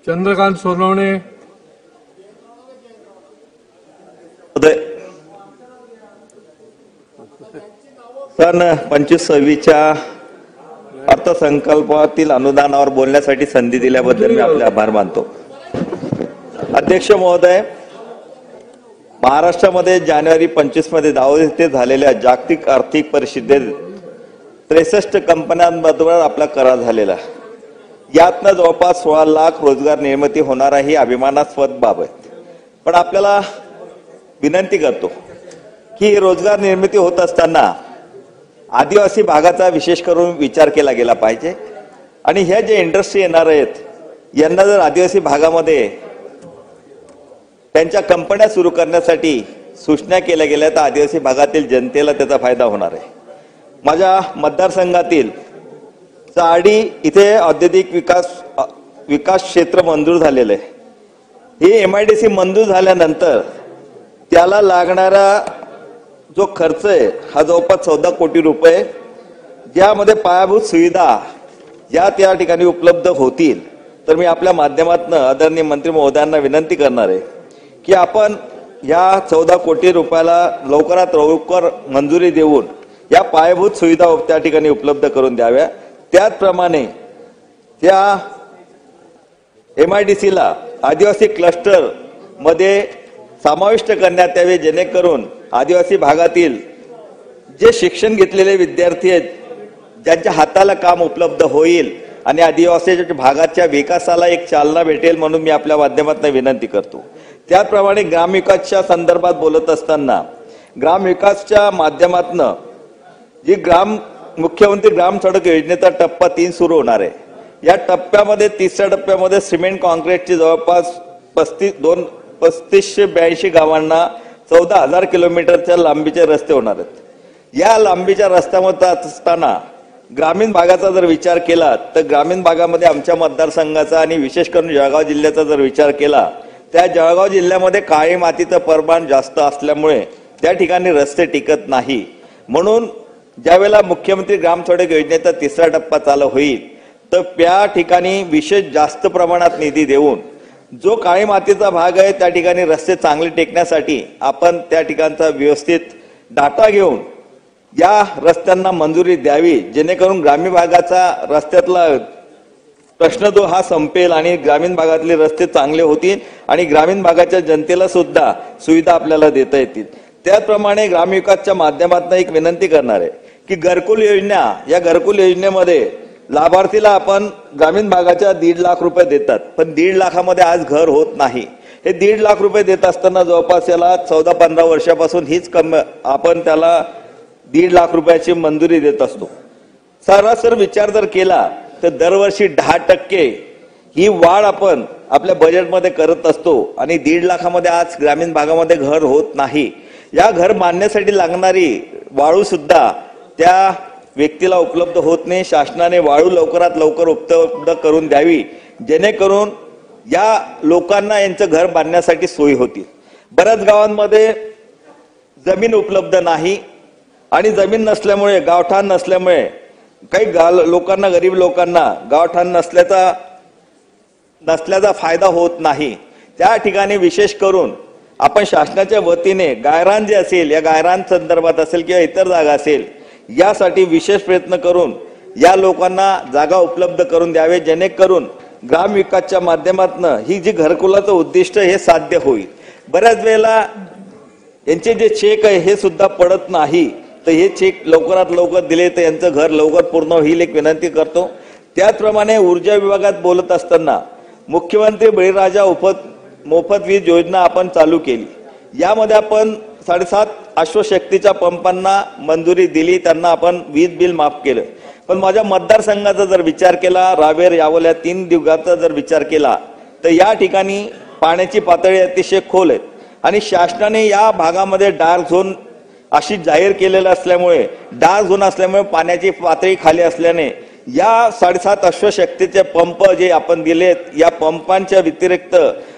चंद्रकांत सोनवणे. सन 25-26च्या अर्थसंकल्पातील अनुदानावर बोलण्यासाठी संधी दिल्याबद्दल मी आपले आभार मानतो. अध्यक्ष महोदय, महाराष्ट्रामध्ये जानेवारी 25 मध्ये दावोस येथे झालेल्या जागतिक आर्थिक परिषदेत 63 कंपन्यांबरोबर आपला करार झालेला. यातनं जवळपास 16 लाख रोजगार निर्मिती होणार ही अभिमानास्पद बाब आहे. पण आपल्याला विनंती करतो की रोजगार निर्मिती होत असताना आदिवासी भागाचा विशेष करून विचार केला गेला पाहिजे. आणि ह्या जे इंडस्ट्री येणार आहेत यांना जर आदिवासी भागामध्ये त्यांच्या कंपन्या सुरू करण्यासाठी सूचना केल्या गेल्या तर आदिवासी भागातील जनतेला त्याचा फायदा होणार आहे. माझ्या मतदारसंघातील चाडी इथे औद्योगिक विकास क्षेत्र मंजूर झालेलं आहे. हे MIDC मंजूर झाल्यानंतर त्याला लागणारा जो खर्च आहे हा जवळपास 14 कोटी रुपये, ज्यामध्ये पायाभूत सुविधा या त्या ठिकाणी उपलब्ध होतील. तर मी आपल्या माध्यमातून आदरणीय मंत्री महोदयांना विनंती करणार आहे की आपण या 14 कोटी रुपयाला लवकरात लवकर मंजुरी देऊन या पायाभूत सुविधा त्या ठिकाणी उपलब्ध करून द्याव्या. त्याचप्रमाणे त्या MIDC ला आदिवासी क्लस्टर मध्ये समाविष्ट करण्यात यावे, जेणेकरून आदिवासी भागातील जे शिक्षण घेतलेले विद्यार्थी आहेत ज्यांच्या हाताला काम उपलब्ध होईल आणि आदिवासी भागाच्या विकासाला एक चालना भेटेल म्हणून मी आपल्या माध्यमातून विनंती करतो. त्याचप्रमाणे ग्रामविकासच्या संदर्भात बोलत असताना ग्रामविकासच्या माध्यमातून जी मुख्यमंत्री ग्राम सडक योजनेचा टप्पा 3 सुरू होणार आहे. या टप्प्यामध्ये 3ऱ्या टप्प्यामध्ये सिमेंट कॉन्क्रीटची जवळपास 3582 गावांना 14,000 किलोमीटरच्या लांबीचे रस्ते होणार आहेत. या लांबीच्या रस्त्यामध्ये असताना ग्रामीण भागाचा जर विचार केला तर ग्रामीण भागामध्ये आमच्या मतदारसंघाचा आणि विशेष करून जळगाव जिल्ह्याचा जर विचार केला त्या जळगाव जिल्ह्यामध्ये काळी मातीचं प्रमाण जास्त असल्यामुळे त्या ठिकाणी रस्ते टिकत नाही. म्हणून ज्यावेळेला मुख्यमंत्री ग्राम सडक योजनेचा 3रा टप्पा चालू होईल तर त्या ठिकाणी विशेष जास्त प्रमाणात निधी देऊन जो काळी मातीचा भाग आहे त्या ठिकाणी रस्ते चांगले टेकण्यासाठी आपण त्या ठिकाणचा व्यवस्थित डाटा घेऊन या रस्त्यांना मंजुरी द्यावी, जेणेकरून ग्रामीण भागाचा रस्त्यातला प्रश्न जो हा संपेल आणि ग्रामीण भागातले रस्ते चांगले होतील आणि ग्रामीण भागाच्या जनतेला सुद्धा सुविधा आपल्याला देता येतील. त्याचप्रमाणे ग्रामविकासच्या माध्यमातून एक विनंती करणार आहे की घरकुल योजना, या घरकुल योजनेमध्ये लाभार्थीला आपण ग्रामीण भागाच्या 1.5 लाख रुपये देतात, पण 1.5 लाखामध्ये आज घर होत नाही. हे 1.5 लाख रुपये देत असताना जवळपास याला 14-15 वर्षापासून हीच आपण त्याला 1.5 लाख रुपयाची मंजुरी देत असतो. सरासर विचार जर केला तर दरवर्षी 10% ही वाढ आपण आपल्या बजेटमध्ये करत असतो आणि 1.5 लाखामध्ये आज ग्रामीण भागामध्ये घर होत नाही. या घर बांधण्यासाठी लागणारी वाळू सुद्धा त्या व्यक्तीला उपलब्ध होत नाही. शासनाने वाळू लवकरात लवकर उपलब्ध करून द्यावी, जेणेकरून या लोकांना यांचं घर बांधण्यासाठी सोयी होतील. बऱ्याच गावांमध्ये जमीन उपलब्ध नाही आणि जमीन नसल्यामुळे, गावठाण नसल्यामुळे काही लोकांना, गरीब लोकांना गावठाण नसल्याचा फायदा होत नाही. त्या ठिकाणी विशेष करून आपण शासनाच्या वतीने गायरान जे असेल, या गायरान संदर्भात असेल किंवा इतर जागा असेल, यासाठी विशेष प्रयत्न करून या लोकांना जागा उपलब्ध करून द्यावे, जेणेकरून ग्रामविकासच्या माध्यमातून ही जी घरकुलाचं उद्दिष्ट हे साध्य होईल. बऱ्याच वेळेला यांचे जे चेक आहे हे सुद्धा पडत नाही, तर हे चेक लवकरात लवकर दिले तर यांचं घर लवकर पूर्ण होईल एक विनंती करतो. त्याचप्रमाणे ऊर्जा विभागात बोलत असताना मुख्यमंत्री बळीराजा मोफत वीज योजना आपण चालू केली. यामध्ये आपण 7.5 अश्वशक्तीच्या पंपांना मंजुरी दिली, त्यांना आपण वीज बिल माफ केलं. पण माझ्या मतदारसंघाचा जर विचार केला, रावेर यावल या 3 दिवसाचा जर विचार केला तर या ठिकाणी पाण्याची पातळी अतिशय खोल आहे आणि शासनाने या भागामध्ये डार्क झोन अशी जाहीर केलेलं असल्यामुळे, डार्क झोन असल्यामुळे पाण्याची पातळी खाली असल्याने या 7.5 अश्वशक्तीचे पंप जे आपण दिलेत, या पंपांच्या व्यतिरिक्त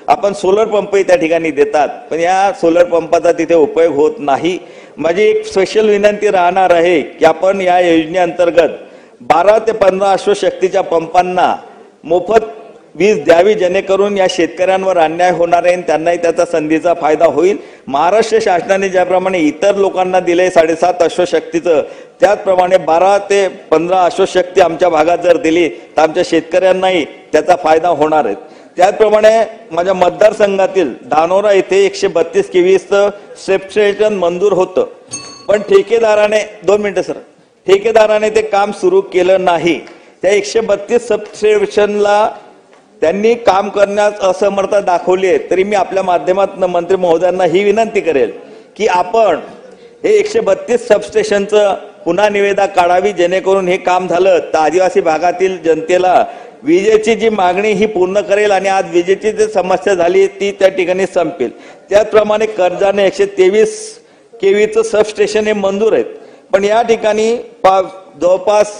आपण सोलर पंपही त्या ठिकाणी देतात, पण या सोलर पंपाचा तिथे उपयोग होत नाही. माझी एक स्पेशल विनंती राहणार आहे की आपण या योजनेअंतर्गत 12 ते 15 अश्वशक्तीच्या पंपांना मोफत वीज द्यावी, जेणेकरून या शेतकऱ्यांवर अन्याय होणार आहे, त्यांनाही त्याचा संधीचा फायदा होईल. महाराष्ट्र शासनाने ज्याप्रमाणे इतर लोकांना दिले 7.5 अश्वशक्तीचं, त्याचप्रमाणे 12 ते 15 अश्वशक्ती आमच्या भागात जर दिली तर आमच्या शेतकऱ्यांनाही त्याचा फायदा होणार आहे. त्याचप्रमाणे माझ्या मतदारसंघातील धानोरा येथे 132 केव्हीचं सबस्टेशन मंजूर होतं, पण ठेकेदाराने 2 मिनिटं सर, ठेकेदाराने ते काम सुरू केलं नाही. त्या 132 सबस्टेशनला त्यांनी काम करण्यास असमर्थता दाखवली आहे. तरी मी आपल्या माध्यमातून मंत्री महोदयांना ही विनंती करेल की आपण हे 132 सबस्टेशनचं पुन्हा निविदा काढावी, जेणेकरून हे काम झालं तर आदिवासी भागातील जनतेला विजेची जी मागणी ही पूर्ण करेल आणि आज विजेची जी समस्या झाली ती त्या ठिकाणी संपेल. त्याचप्रमाणे कर्जाने 123 केव्हीचं सबस्टेशन हे मंजूर आहेत, पण या ठिकाणी जवळपास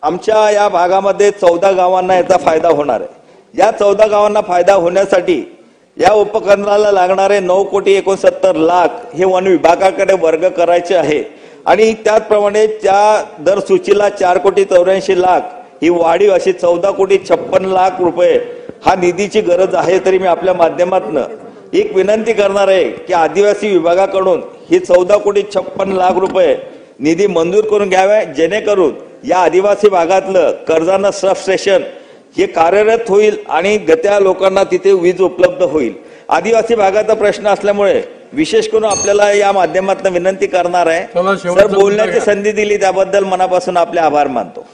आमच्या या भागामध्ये 14 गावांना याचा फायदा होणार आहे. या 14 गावांना फायदा होण्यासाठी या उपकरणाला लागणारे 9,69,00,000 हे वन विभागाकडे वर्ग करायचे आहे आणि त्याचप्रमाणे त्या दर सूचीला 4,84,00,000 ही वाढीव अशी 14,56,00,000 रुपये हा निधीची गरज आहे. तरी मी आपल्या माध्यमातून एक विनंती करणार आहे की आदिवासी विभागाकडून ही 14,56,00,000 रुपये निधी मंजूर करून घ्यावे, जेणेकरून या आदिवासी भागातलं कर्जानं सबस्टेशन हे कार्यरत होईल आणि त्या लोकांना तिथे वीज उपलब्ध होईल. आदिवासी भागाचा प्रश्न असल्यामुळे विशेष करून आपल्याला या माध्यमातून विनंती करणार आहे. सर, बोलण्याची संधी दिली त्याबद्दल मनापासून आपले आभार मानतो.